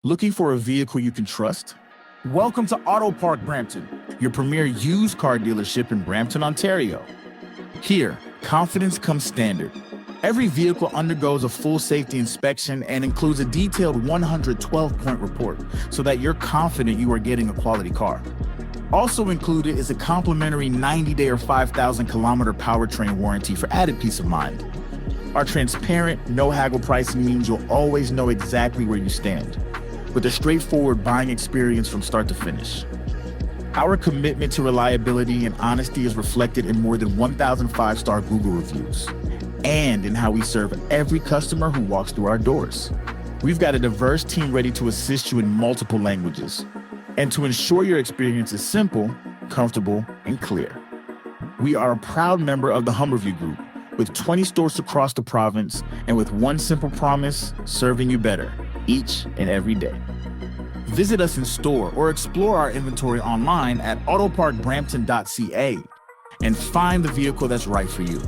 Looking for a vehicle you can trust? Welcome to Auto Park Brampton, your premier used car dealership in Brampton, Ontario. Here, confidence comes standard. Every vehicle undergoes a full safety inspection and includes a detailed 112-point report so that you're confident you are getting a quality car. Also included is a complimentary 90-day or 5,000-kilometer powertrain warranty for added peace of mind. Our transparent, no-haggle pricing means you'll always know exactly where you stand, with a straightforward buying experience from start to finish. Our commitment to reliability and honesty is reflected in more than 1,000 five-star Google reviews, and in how we serve every customer who walks through our doors. We've got a diverse team ready to assist you in multiple languages, and to ensure your experience is simple, comfortable, and clear. We are a proud member of the Humberview Group, with 20 stores across the province, and with one simple promise, serving you better each and every day. Visit us in store or explore our inventory online at autoparkbrampton.ca and find the vehicle that's right for you.